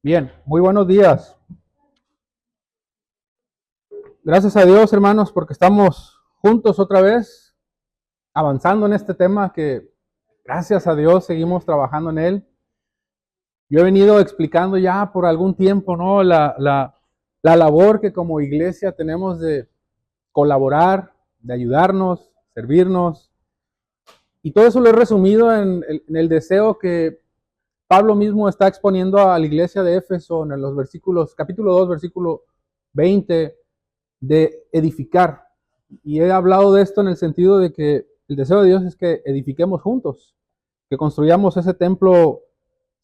Bien, muy buenos días. Gracias a Dios, hermanos, porque estamos juntos otra vez, avanzando en este tema que, gracias a Dios, seguimos trabajando en él. Yo he venido explicando ya por algún tiempo, ¿no? La labor que como iglesia tenemos de colaborar, de ayudarnos, servirnos. Y todo eso lo he resumido en el deseo que Pablo mismo está exponiendo a la iglesia de Éfeso en los versículos, capítulo 2, versículo 20, de edificar. Y he hablado de esto en el sentido de que el deseo de Dios es que edifiquemos juntos, que construyamos ese templo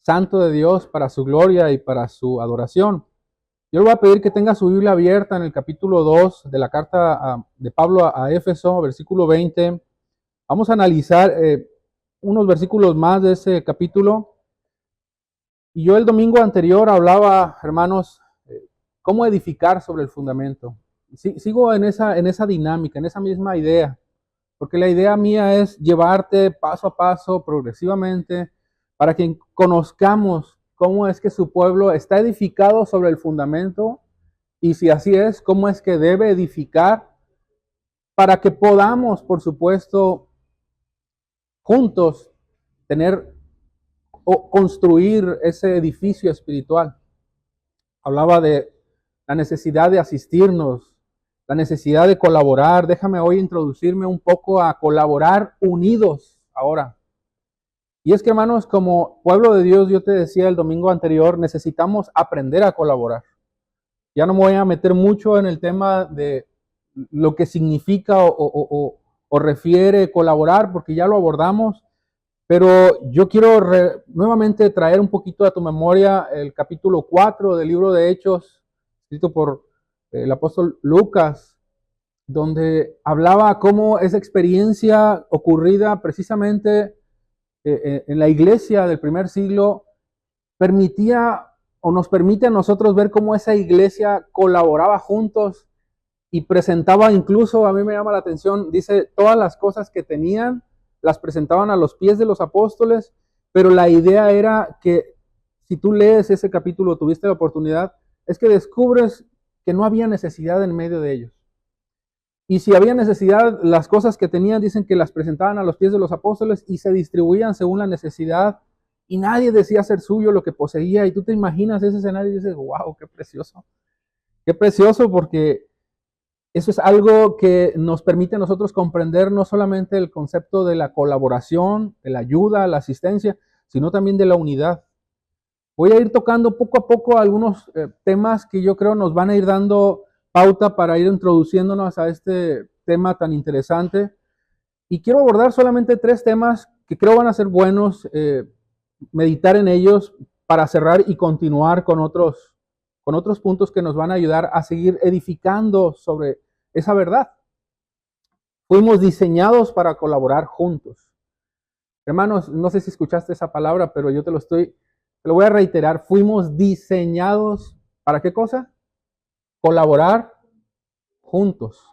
santo de Dios para su gloria y para su adoración. Yo le voy a pedir que tenga su Biblia abierta en el capítulo 2 de la carta de Pablo a Éfeso, versículo 20. Vamos a analizar unos versículos más de ese capítulo. Y yo el domingo anterior hablaba, hermanos, cómo edificar sobre el fundamento. Sigo en esa dinámica, en esa misma idea, porque la idea mía es llevarte paso a paso, progresivamente, para que conozcamos cómo es que su pueblo está edificado sobre el fundamento y si así es, cómo es que debe edificar para que podamos, por supuesto, juntos tener o construir ese edificio espiritual. Hablaba de la necesidad de asistirnos, la necesidad de colaborar. Déjame hoy introducirme un poco a colaborar unidos ahora. Y es que, hermanos, como pueblo de Dios, yo te decía el domingo anterior, necesitamos aprender a colaborar. Ya no me voy a meter mucho en el tema de lo que significa o refiere colaborar, porque ya lo abordamos, pero yo quiero nuevamente traer un poquito a tu memoria el capítulo 4 del libro de Hechos, escrito por el apóstol Lucas, donde hablaba cómo esa experiencia ocurrida precisamente en la iglesia del primer siglo permitía o nos permite a nosotros ver cómo esa iglesia colaboraba juntos y presentaba incluso, a mí me llama la atención, dice, todas las cosas que tenían, las presentaban a los pies de los apóstoles, pero la idea era que si tú lees ese capítulo, tuviste la oportunidad, es que descubres que no había necesidad en medio de ellos. Y si había necesidad, las cosas que tenían dicen que las presentaban a los pies de los apóstoles y se distribuían según la necesidad y nadie decía ser suyo lo que poseía. Y tú te imaginas ese escenario y dices, wow, qué precioso porque eso es algo que nos permite a nosotros comprender no solamente el concepto de la colaboración, de la ayuda, la asistencia, sino también de la unidad. Voy a ir tocando poco a poco algunos temas que yo creo nos van a ir dando pauta para ir introduciéndonos a este tema tan interesante. Y quiero abordar solamente 3 temas que creo van a ser buenos, meditar en ellos para cerrar y continuar con otros puntos que nos van a ayudar a seguir edificando sobre esa verdad. Fuimos diseñados para colaborar juntos. Hermanos, no sé si escuchaste esa palabra, pero yo te lo voy a reiterar. Fuimos diseñados ¿para qué cosa? Colaborar juntos.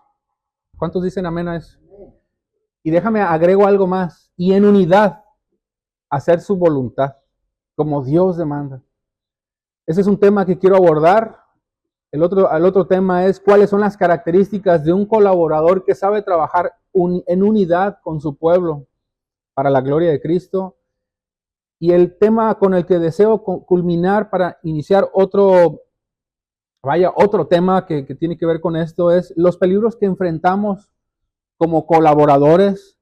¿Cuántos dicen amén a eso? Y déjame agrego algo más. Y en unidad, hacer su voluntad, como Dios demanda. Ese es un tema que quiero abordar. El otro tema es cuáles son las características de un colaborador que sabe trabajar en unidad con su pueblo para la gloria de Cristo. Y el tema con el que deseo culminar para iniciar otro tema que tiene que ver con esto es los peligros que enfrentamos como colaboradores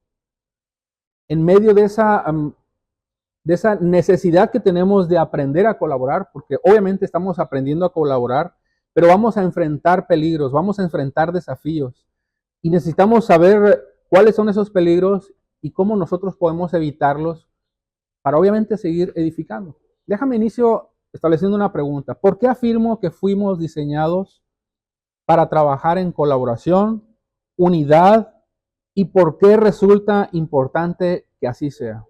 en medio de esa necesidad que tenemos de aprender a colaborar, porque obviamente estamos aprendiendo a colaborar, pero vamos a enfrentar peligros, vamos a enfrentar desafíos y necesitamos saber cuáles son esos peligros y cómo nosotros podemos evitarlos para obviamente seguir edificando. Déjame inicio estableciendo una pregunta. ¿Por qué afirmo que fuimos diseñados para trabajar en colaboración, unidad y por qué resulta importante que así sea?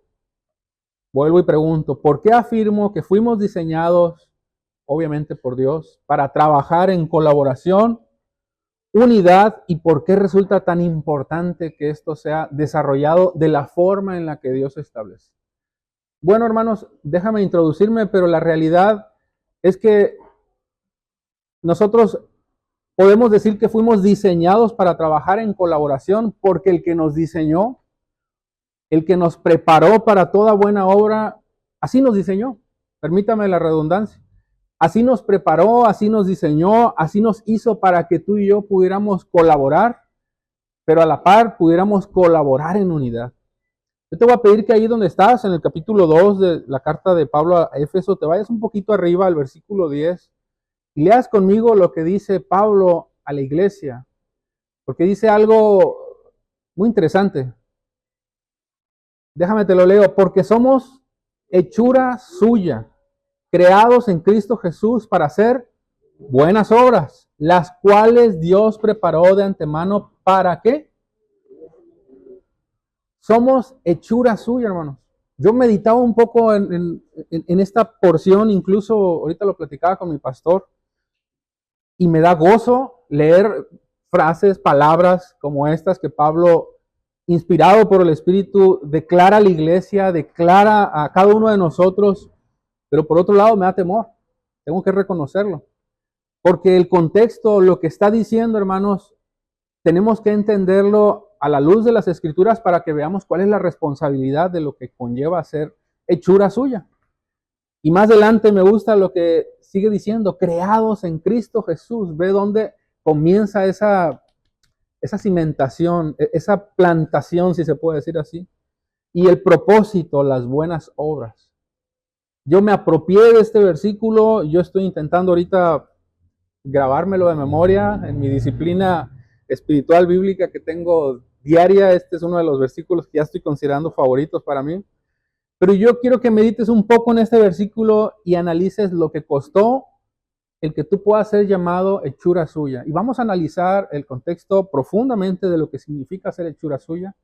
Vuelvo y pregunto, ¿por qué afirmo que fuimos diseñados, obviamente por Dios, para trabajar en colaboración, unidad y por qué resulta tan importante que esto sea desarrollado de la forma en la que Dios establece? Bueno, hermanos, déjame introducirme, pero la realidad es que nosotros podemos decir que fuimos diseñados para trabajar en colaboración porque el que nos diseñó, el que nos preparó para toda buena obra, así nos diseñó. Permítame la redundancia. Así nos preparó, así nos diseñó, así nos hizo para que tú y yo pudiéramos colaborar, pero a la par pudiéramos colaborar en unidad. Yo te voy a pedir que ahí donde estás, en el capítulo 2 de la carta de Pablo a Éfeso, te vayas un poquito arriba al versículo 10 y leas conmigo lo que dice Pablo a la iglesia, porque dice algo muy interesante. Déjame te lo leo, porque somos hechura suya, creados en Cristo Jesús para hacer buenas obras, las cuales Dios preparó de antemano. ¿Para qué? Somos hechura suya, hermanos. Yo meditaba un poco en esta porción, incluso ahorita lo platicaba con mi pastor, y me da gozo leer frases, palabras como estas que Pablo, inspirado por el Espíritu, declara a la iglesia, declara a cada uno de nosotros, pero por otro lado me da temor, tengo que reconocerlo, porque el contexto, lo que está diciendo, hermanos, tenemos que entenderlo a la luz de las Escrituras para que veamos cuál es la responsabilidad de lo que conlleva ser hechura suya. Y más adelante me gusta lo que sigue diciendo, creados en Cristo Jesús. Ve dónde comienza esa cimentación, esa plantación, si se puede decir así. Y el propósito, las buenas obras. Yo me apropié de este versículo, yo estoy intentando ahorita grabármelo de memoria en mi disciplina espiritual bíblica que tengo diaria. Este es uno de los versículos que ya estoy considerando favoritos para mí. Pero yo quiero que medites un poco en este versículo y analices lo que costó el que tú puedas ser llamado hechura suya. Y vamos a analizar el contexto profundamente de lo que significa ser hechura suya.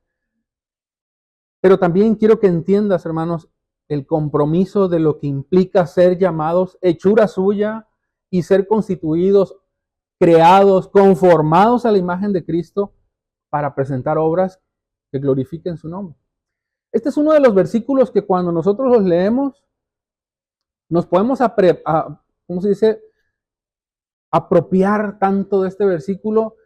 Pero también quiero que entiendas, hermanos, el compromiso de lo que implica ser llamados hechura suya y ser constituidos, creados, conformados a la imagen de Cristo para presentar obras que glorifiquen su nombre. Este es uno de los versículos que cuando nosotros los leemos, nos podemos ¿cómo se dice? Apropiar tanto de este versículo,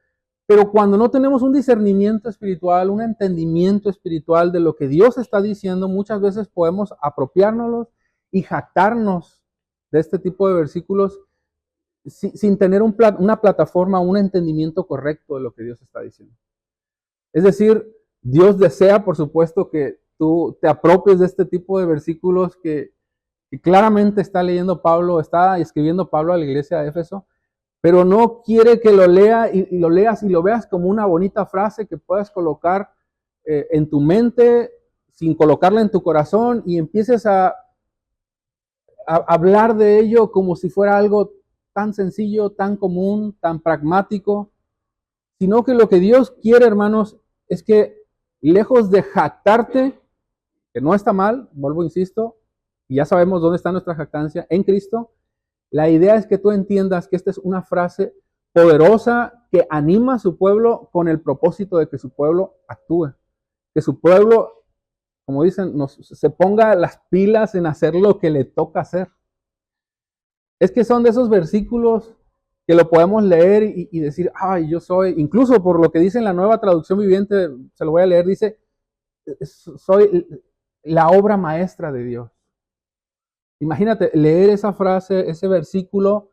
pero cuando no tenemos un discernimiento espiritual, un entendimiento espiritual de lo que Dios está diciendo, muchas veces podemos apropiárnoslos y jactarnos de este tipo de versículos sin tener una plataforma, un entendimiento correcto de lo que Dios está diciendo. Es decir, Dios desea, por supuesto, que tú te apropies de este tipo de versículos que claramente está leyendo Pablo, está escribiendo Pablo a la iglesia de Éfeso, pero no quiere que lo lea y lo leas y lo veas como una bonita frase que puedas colocar en tu mente sin colocarla en tu corazón y empieces a hablar de ello como si fuera algo tan sencillo, tan común, tan pragmático, sino que lo que Dios quiere, hermanos, es que lejos de jactarte, que no está mal, vuelvo, insisto, y ya sabemos dónde está nuestra jactancia, en Cristo, la idea es que tú entiendas que esta es una frase poderosa que anima a su pueblo con el propósito de que su pueblo actúe, que su pueblo, como dicen, se ponga las pilas en hacer lo que le toca hacer. Es que son de esos versículos que lo podemos leer y decir, ay, yo soy, incluso por lo que dice en la Nueva Traducción Viviente, se lo voy a leer, dice, soy la obra maestra de Dios. Imagínate leer esa frase, ese versículo,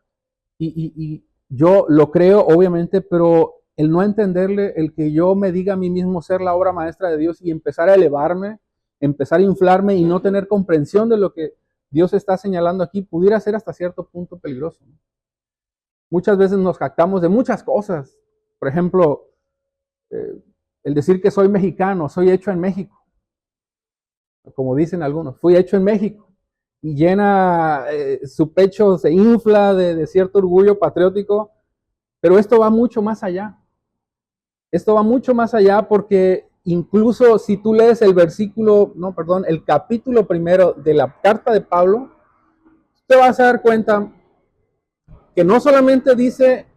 y yo lo creo, obviamente, pero el no entenderle, el que yo me diga a mí mismo ser la obra maestra de Dios y empezar a elevarme, empezar a inflarme y no tener comprensión de lo que Dios está señalando aquí, pudiera ser hasta cierto punto peligroso. Muchas veces nos jactamos de muchas cosas. Por ejemplo, el decir que soy mexicano, soy hecho en México. Como dicen algunos, fui hecho en México. Y llena, su pecho se infla de cierto orgullo patriótico, pero esto va mucho más allá. Esto va mucho más allá porque incluso si tú lees el capítulo primero de la carta de Pablo, te vas a dar cuenta que no solamente dice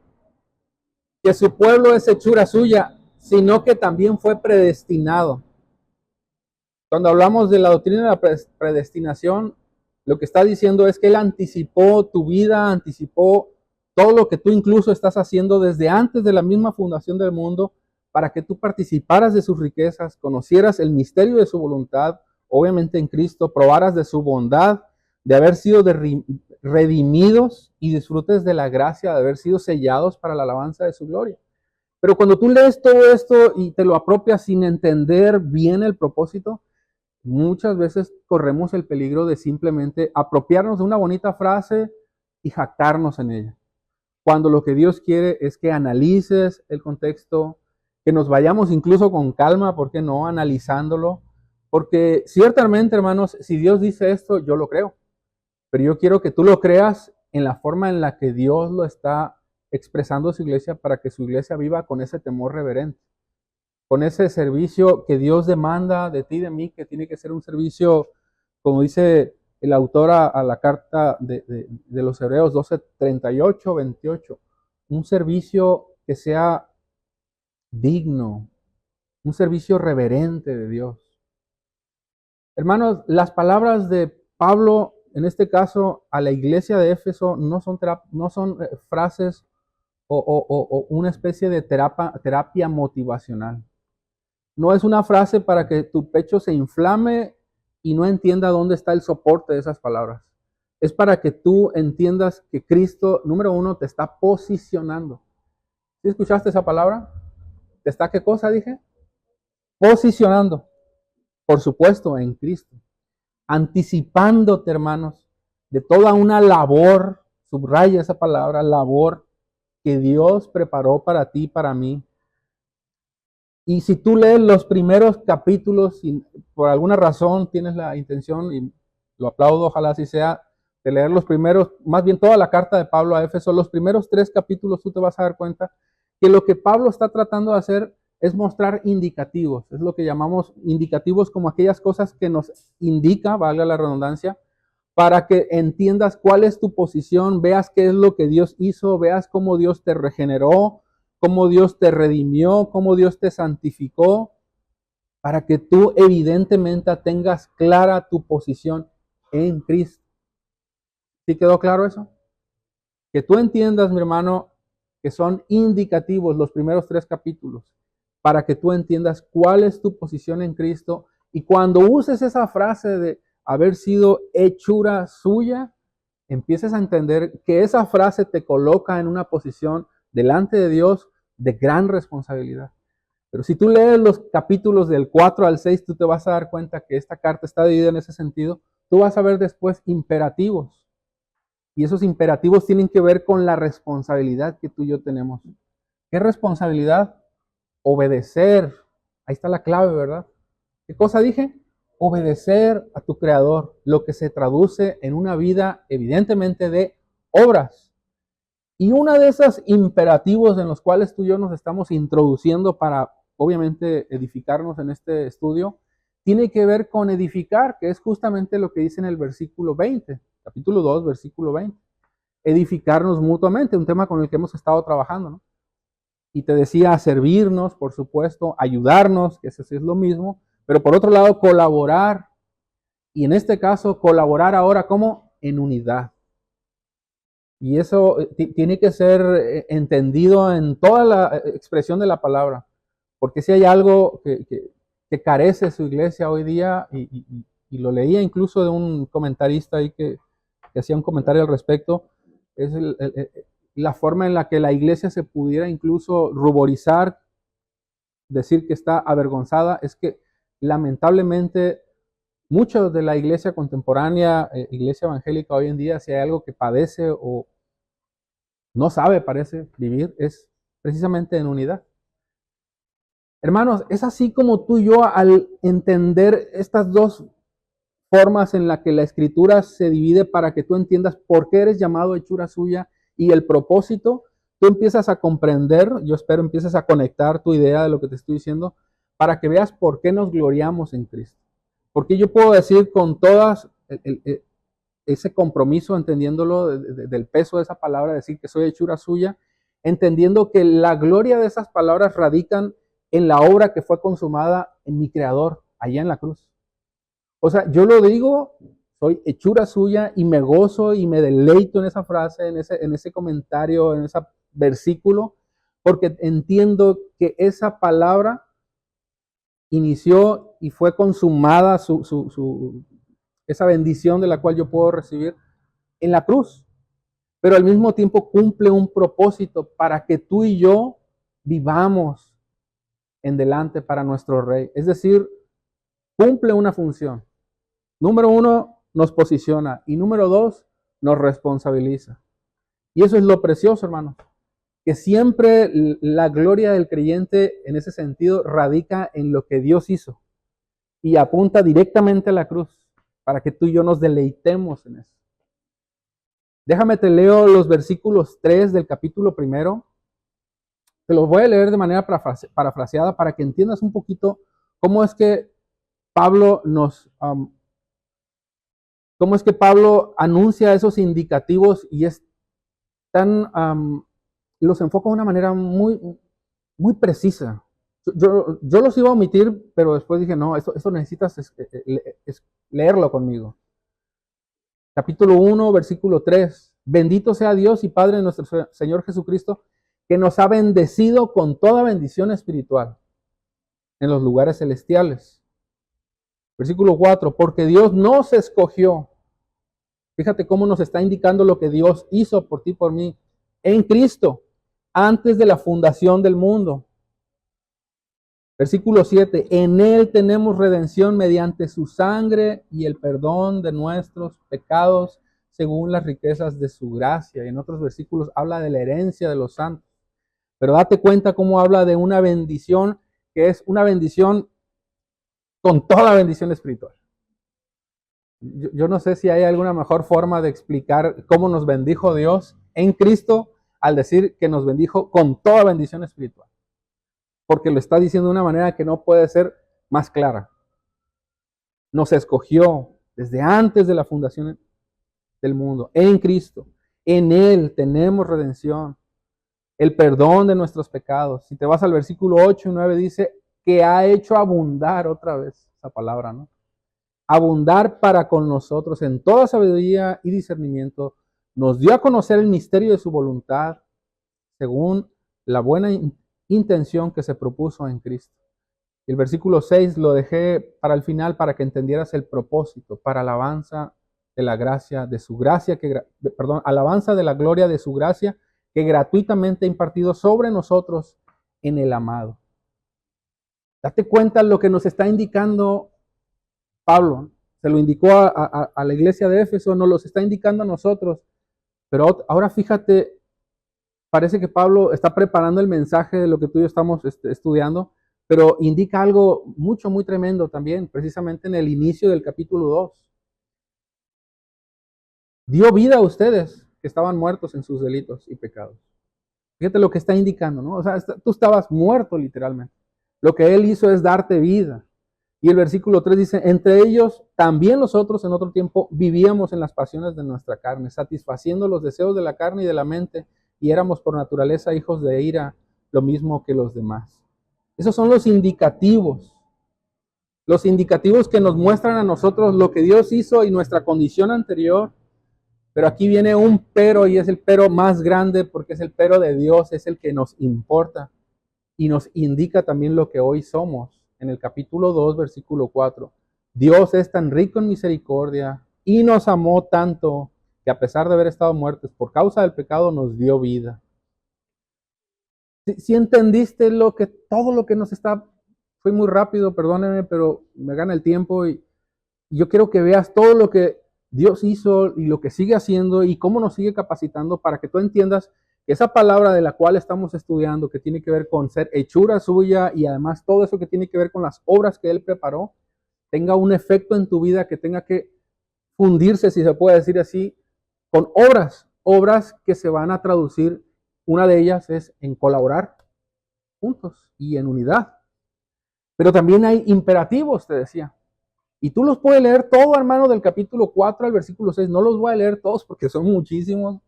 que su pueblo es hechura suya, sino que también fue predestinado. Cuando hablamos de la doctrina de la predestinación, Lo que está diciendo es que Él anticipó tu vida, anticipó todo lo que tú incluso estás haciendo desde antes de la misma fundación del mundo, para que tú participaras de sus riquezas, conocieras el misterio de su voluntad, obviamente en Cristo, probaras de su bondad, de haber sido redimidos y disfrutes de la gracia de haber sido sellados para la alabanza de su gloria. Pero cuando tú lees todo esto y te lo apropias sin entender bien el propósito, muchas veces corremos el peligro de simplemente apropiarnos de una bonita frase y jactarnos en ella. Cuando lo que Dios quiere es que analices el contexto, que nos vayamos incluso con calma, ¿por qué no? Analizándolo. Porque ciertamente, hermanos, si Dios dice esto, yo lo creo. Pero yo quiero que tú lo creas en la forma en la que Dios lo está expresando a su iglesia, para que su iglesia viva con ese temor reverente, con ese servicio que Dios demanda de ti y de mí, que tiene que ser un servicio, como dice el autor a la carta de los Hebreos 12, 38, 28, un servicio que sea digno, un servicio reverente de Dios. Hermanos, las palabras de Pablo, en este caso a la iglesia de Éfeso, no son frases o una especie de terapia motivacional. No es una frase para que tu pecho se inflame y no entienda dónde está el soporte de esas palabras. Es para que tú entiendas que Cristo, número uno, te está posicionando. ¿Sí escuchaste esa palabra? ¿Te está qué cosa dije? Posicionando. Por supuesto, en Cristo. Anticipándote, hermanos, de toda una labor, subraya esa palabra, labor, que Dios preparó para ti y para mí. Y si tú lees los primeros capítulos y por alguna razón tienes la intención, y lo aplaudo, ojalá así sea, de leer los primeros, más bien toda la carta de Pablo a Éfeso, los primeros 3 capítulos, tú te vas a dar cuenta que lo que Pablo está tratando de hacer es mostrar indicativos. Es lo que llamamos indicativos, como aquellas cosas que nos indica, valga la redundancia, para que entiendas cuál es tu posición, veas qué es lo que Dios hizo, veas cómo Dios te regeneró, cómo Dios te redimió, cómo Dios te santificó, para que tú evidentemente tengas clara tu posición en Cristo. ¿Sí quedó claro eso? Que tú entiendas, mi hermano, que son indicativos los primeros 3 capítulos, para que tú entiendas cuál es tu posición en Cristo, y cuando uses esa frase de haber sido hechura suya, empieces a entender que esa frase te coloca en una posición delante de Dios de gran responsabilidad. Pero si tú lees los capítulos del 4 al 6, tú te vas a dar cuenta que esta carta está dividida en ese sentido. Tú vas a ver después imperativos. Y esos imperativos tienen que ver con la responsabilidad que tú y yo tenemos. ¿Qué responsabilidad? Obedecer. Ahí está la clave, ¿verdad? ¿Qué cosa dije? Obedecer a tu Creador, lo que se traduce en una vida evidentemente de obras. Y uno de esos imperativos en los cuales tú y yo nos estamos introduciendo para, obviamente, edificarnos en este estudio, tiene que ver con edificar, que es justamente lo que dice en el versículo 20, capítulo 2, versículo 20. Edificarnos mutuamente, un tema con el que hemos estado trabajando, ¿no? Y te decía servirnos, por supuesto, ayudarnos, que eso sí es lo mismo, pero por otro lado colaborar, y en este caso colaborar ahora como en unidad. Y eso tiene que ser entendido en toda la expresión de la palabra, porque si hay algo que carece su iglesia hoy día, y lo leía incluso de un comentarista ahí que hacía un comentario al respecto, es la forma en la que la iglesia se pudiera incluso ruborizar, decir que está avergonzada, es que lamentablemente muchos de la iglesia contemporánea, iglesia evangélica hoy en día, si hay algo que padece o no sabe, parece, vivir, es precisamente en unidad. Hermanos, es así como tú y yo, al entender estas dos formas en las que la escritura se divide para que tú entiendas por qué eres llamado hechura suya y el propósito, tú empiezas a comprender, yo espero empieces a conectar tu idea de lo que te estoy diciendo, para que veas por qué nos gloriamos en Cristo. Porque yo puedo decir con todas ese compromiso, entendiéndolo del peso de esa palabra, decir que soy hechura suya, entendiendo que la gloria de esas palabras radican en la obra que fue consumada en mi Creador, allá en la cruz. O sea, yo lo digo soy hechura suya y me gozo y me deleito en esa frase, en ese comentario, en ese versículo, porque entiendo que esa palabra inició y fue consumada esa bendición de la cual yo puedo recibir en la cruz, pero al mismo tiempo cumple un propósito para que tú y yo vivamos en delante para nuestro Rey. Es decir, cumple una función. Número uno, nos posiciona, y número dos, nos responsabiliza. Y eso es lo precioso, hermano, que siempre la gloria del creyente en ese sentido radica en lo que Dios hizo y apunta directamente a la cruz para que tú y yo nos deleitemos en eso. Déjame te leo los versículos 3 del capítulo primero. Te los voy a leer de manera parafraseada para que entiendas un poquito cómo es que Pablo cómo es que Pablo anuncia esos indicativos y es tan, los enfoca de una manera muy, muy precisa. Yo los iba a omitir, pero después dije, no, esto necesitas leerlo conmigo. Capítulo 1, versículo 3. Bendito sea Dios y Padre de nuestro Señor Jesucristo, que nos ha bendecido con toda bendición espiritual en los lugares celestiales. Versículo 4, porque Dios nos escogió. Fíjate cómo nos está indicando lo que Dios hizo por ti y por mí en Cristo, antes de la fundación del mundo. Versículo 7, en Él tenemos redención mediante su sangre y el perdón de nuestros pecados según las riquezas de su gracia. Y en otros versículos habla de la herencia de los santos. Pero date cuenta cómo habla de una bendición que es una bendición con toda bendición espiritual. Yo no sé si hay alguna mejor forma de explicar cómo nos bendijo Dios en Cristo al decir que nos bendijo con toda bendición espiritual. Porque lo está diciendo de una manera que no puede ser más clara. Nos escogió desde antes de la fundación del mundo, en Cristo. En Él tenemos redención, el perdón de nuestros pecados. Si te vas al versículo 8 y 9 dice que ha hecho abundar otra vez esa palabra, ¿no? Abundar para con nosotros en toda sabiduría y discernimiento. Nos dio a conocer el misterio de su voluntad según la buena intención que se propuso en Cristo. El versículo 6 lo dejé para el final para que entendieras el propósito, para alabanza de la gracia de su gracia, alabanza de la gloria de su gracia que gratuitamente ha impartido sobre nosotros en el amado. Date cuenta lo que nos está indicando Pablo. Se lo indicó a la iglesia de Éfeso, nos los está indicando a nosotros. Pero ahora fíjate, parece que Pablo está preparando el mensaje de lo que tú y yo estamos estudiando, pero indica algo muy tremendo también, precisamente en el inicio del capítulo 2. Dio vida a ustedes que estaban muertos en sus delitos y pecados. Fíjate lo que está indicando, ¿no? O sea, tú estabas muerto literalmente. Lo que Él hizo es darte vida. Y el versículo 3 dice, entre ellos también nosotros en otro tiempo vivíamos en las pasiones de nuestra carne, satisfaciendo los deseos de la carne y de la mente, y éramos por naturaleza hijos de ira, lo mismo que los demás. Esos son los indicativos que nos muestran a nosotros lo que Dios hizo y nuestra condición anterior. Pero aquí viene un pero, y es el pero más grande porque es el pero de Dios, es el que nos importa y nos indica también lo que hoy somos. En el capítulo 2, versículo 4, Dios es tan rico en misericordia y nos amó tanto que a pesar de haber estado muertos por causa del pecado, nos dio vida. Si entendiste todo lo que nos está, fue muy rápido, perdónenme, pero me gana el tiempo y yo quiero que veas todo lo que Dios hizo y lo que sigue haciendo y cómo nos sigue capacitando para que tú entiendas que esa palabra de la cual estamos estudiando, que tiene que ver con ser hechura suya y además todo eso que tiene que ver con las obras que Él preparó, tenga un efecto en tu vida, que tenga que fundirse, si se puede decir así, con obras que se van a traducir. Una de ellas es en colaborar juntos y en unidad. Pero también hay imperativos, te decía. Y tú los puedes leer todo, hermano, del capítulo 4 al versículo 6. No los voy a leer todos porque son muchísimos.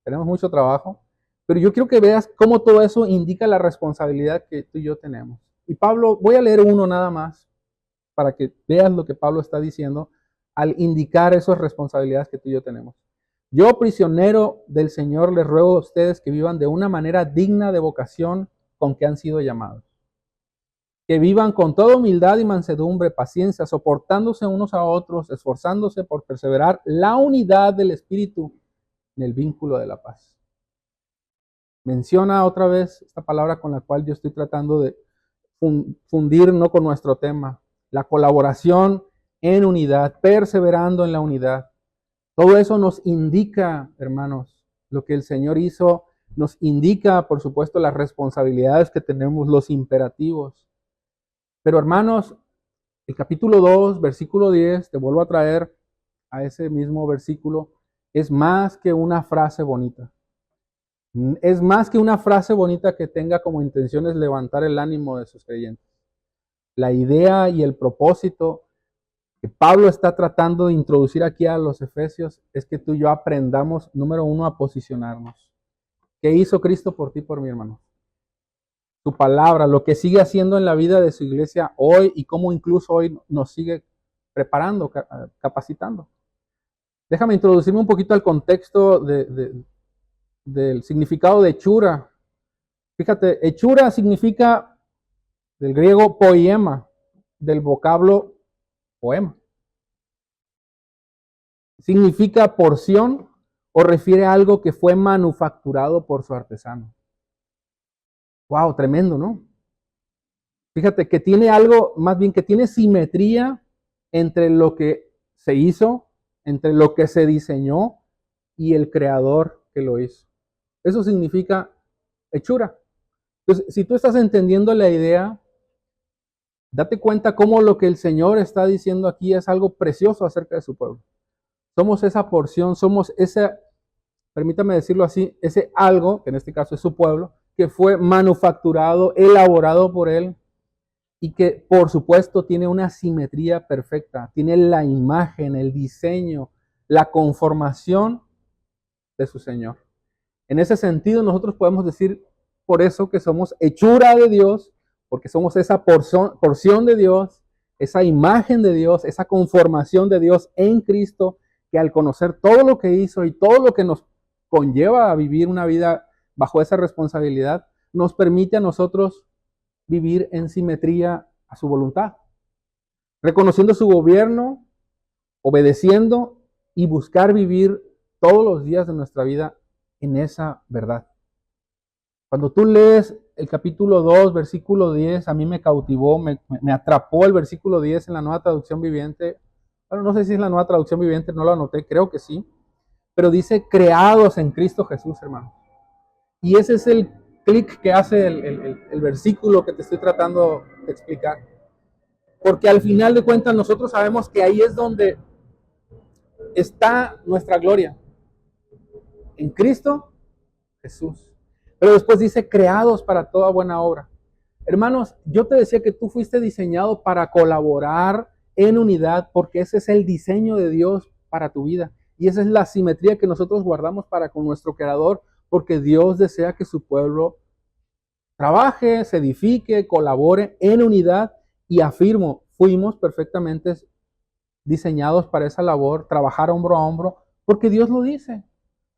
Tenemos mucho trabajo. Pero yo quiero que veas cómo todo eso indica la responsabilidad que tú y yo tenemos. Y Pablo, voy a leer uno nada más para que veas lo que Pablo está diciendo al indicar esas responsabilidades que tú y yo tenemos. Yo, prisionero del Señor, les ruego a ustedes que vivan de una manera digna de vocación con que han sido llamados. Que vivan con toda humildad y mansedumbre, paciencia, soportándose unos a otros, esforzándose por perseverar la unidad del Espíritu en el vínculo de la paz. Menciona otra vez esta palabra con la cual yo estoy tratando de fundirnos con nuestro tema, la colaboración en unidad, perseverando en la unidad. Todo eso nos indica, hermanos, lo que el Señor hizo, nos indica, por supuesto, las responsabilidades que tenemos, los imperativos. Pero, hermanos, el capítulo 2, versículo 10, te vuelvo a traer a ese mismo versículo, es más que una frase bonita. Es más que una frase bonita que tenga como intenciones levantar el ánimo de sus creyentes. La idea y el propósito que Pablo está tratando de introducir aquí a los efesios es que tú y yo aprendamos, número uno, a posicionarnos. ¿Qué hizo Cristo por ti, por mi hermano? Su palabra, lo que sigue haciendo en la vida de su iglesia hoy y cómo incluso hoy nos sigue preparando, capacitando. Déjame introducirme un poquito al contexto del significado de hechura. Fíjate, hechura significa del griego poema, del vocablo poema. Significa porción o refiere a algo que fue manufacturado por su artesano. Wow, tremendo, ¿no? Fíjate que tiene algo, más bien que tiene simetría entre lo que se hizo, entre lo que se diseñó y el creador que lo hizo. Eso significa hechura. Entonces, si tú estás entendiendo la idea, date cuenta cómo lo que el Señor está diciendo aquí es algo precioso acerca de su pueblo. Somos esa porción, somos ese, permítame decirlo así, ese algo, que en este caso es su pueblo, que fue manufacturado, elaborado por Él y que por supuesto tiene una simetría perfecta, tiene la imagen, el diseño, la conformación de su Señor. En ese sentido nosotros podemos decir por eso que somos hechura de Dios, porque somos esa porción de Dios, esa imagen de Dios, esa conformación de Dios en Cristo, que al conocer todo lo que hizo y todo lo que nos conlleva a vivir una vida bajo esa responsabilidad, nos permite a nosotros vivir en simetría a su voluntad, reconociendo su gobierno, obedeciendo y buscar vivir todos los días de nuestra vida en esa verdad. Cuando tú lees el capítulo 2, versículo 10, a mí me cautivó, me atrapó el versículo 10 en la Nueva Traducción Viviente. Bueno, no sé si es la Nueva Traducción Viviente, no lo anoté, creo que sí. Pero dice, creados en Cristo Jesús, hermano. Y ese es el clic que hace el versículo que te estoy tratando de explicar. Porque al final de cuentas nosotros sabemos que ahí es donde está nuestra gloria. En Cristo Jesús. Pero después dice, creados para toda buena obra. Hermanos, yo te decía que tú fuiste diseñado para colaborar en unidad, porque ese es el diseño de Dios para tu vida. Y esa es la simetría que nosotros guardamos para con nuestro Creador, porque Dios desea que su pueblo trabaje, se edifique, colabore en unidad. Y afirmo, fuimos perfectamente diseñados para esa labor, trabajar hombro a hombro, porque Dios lo dice.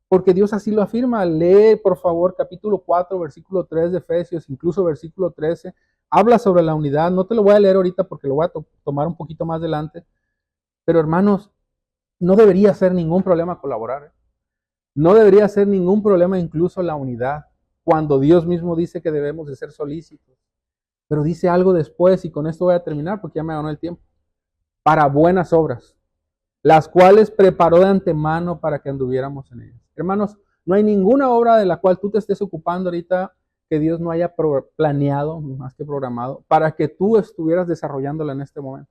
Porque Dios así lo afirma. Lee, por favor, capítulo 4, versículo 3 de Efesios, incluso versículo 13. Habla sobre la unidad. No te lo voy a leer ahorita porque lo voy a tomar un poquito más adelante. Pero hermanos, no debería ser ningún problema colaborar. No debería ser ningún problema incluso la unidad, cuando Dios mismo dice que debemos de ser solícitos. Pero dice algo después, y con esto voy a terminar porque ya me ganó el tiempo. Para buenas obras, las cuales preparó de antemano para que anduviéramos en ellas. Hermanos, no hay ninguna obra de la cual tú te estés ocupando ahorita que Dios no haya planeado, más que programado, para que tú estuvieras desarrollándola en este momento.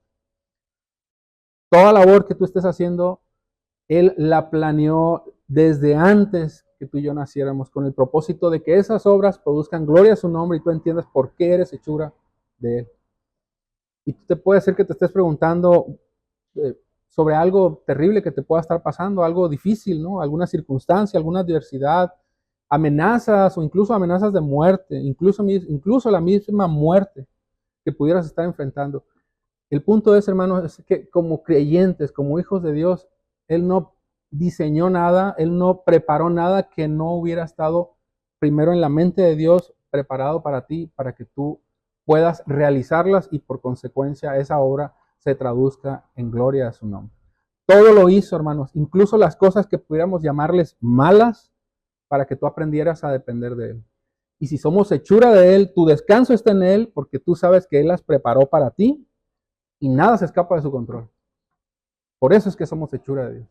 Toda labor que tú estés haciendo, Él la planeó desde antes que tú y yo naciéramos, con el propósito de que esas obras produzcan gloria a su nombre y tú entiendas por qué eres hechura de Él. Y tú te puede ser que te estés preguntando sobre algo terrible que te pueda estar pasando, algo difícil, ¿no? Alguna circunstancia, alguna adversidad, amenazas o incluso amenazas de muerte, incluso la misma muerte que pudieras estar enfrentando. El punto es, hermanos, es que como creyentes, como hijos de Dios, Él no diseñó nada, Él no preparó nada que no hubiera estado primero en la mente de Dios preparado para ti, para que tú puedas realizarlas y por consecuencia esa obra se traduzca en gloria a su nombre. Todo lo hizo, hermanos, incluso las cosas que pudiéramos llamarles malas, para que tú aprendieras a depender de Él. Y si somos hechura de Él, tu descanso está en Él, porque tú sabes que Él las preparó para ti y nada se escapa de su control. Por eso es que somos hechura de Dios,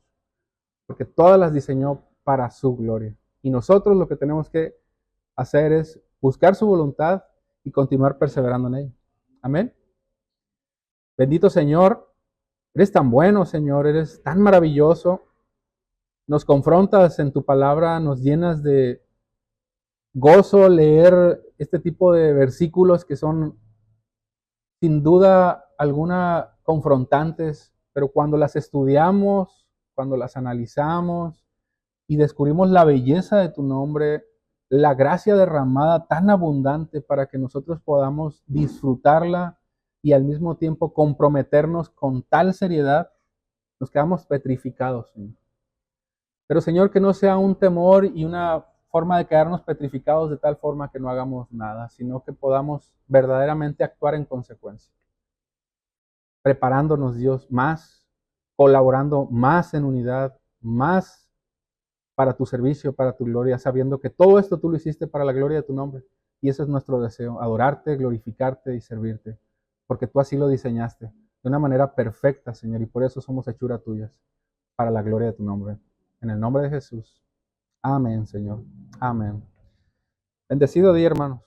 porque todas las diseñó para su gloria. Y nosotros lo que tenemos que hacer es buscar su voluntad y continuar perseverando en ella. Amén. Bendito Señor, eres tan bueno, Señor, eres tan maravilloso. Nos confrontas en tu palabra, nos llenas de gozo leer este tipo de versículos que son sin duda alguna confrontantes, pero cuando las estudiamos, cuando las analizamos y descubrimos la belleza de tu nombre, la gracia derramada tan abundante para que nosotros podamos disfrutarla y al mismo tiempo comprometernos con tal seriedad, nos quedamos petrificados, Señor. Pero Señor, que no sea un temor y una forma de quedarnos petrificados de tal forma que no hagamos nada, sino que podamos verdaderamente actuar en consecuencia, preparándonos, Dios, más, colaborando más en unidad, más para tu servicio, para tu gloria, sabiendo que todo esto tú lo hiciste para la gloria de tu nombre. Y ese es nuestro deseo, adorarte, glorificarte y servirte, porque tú así lo diseñaste de una manera perfecta, Señor, y por eso somos hechura tuyas, para la gloria de tu nombre. En el nombre de Jesús. Amén, Señor. Amén. Bendecido día, hermanos.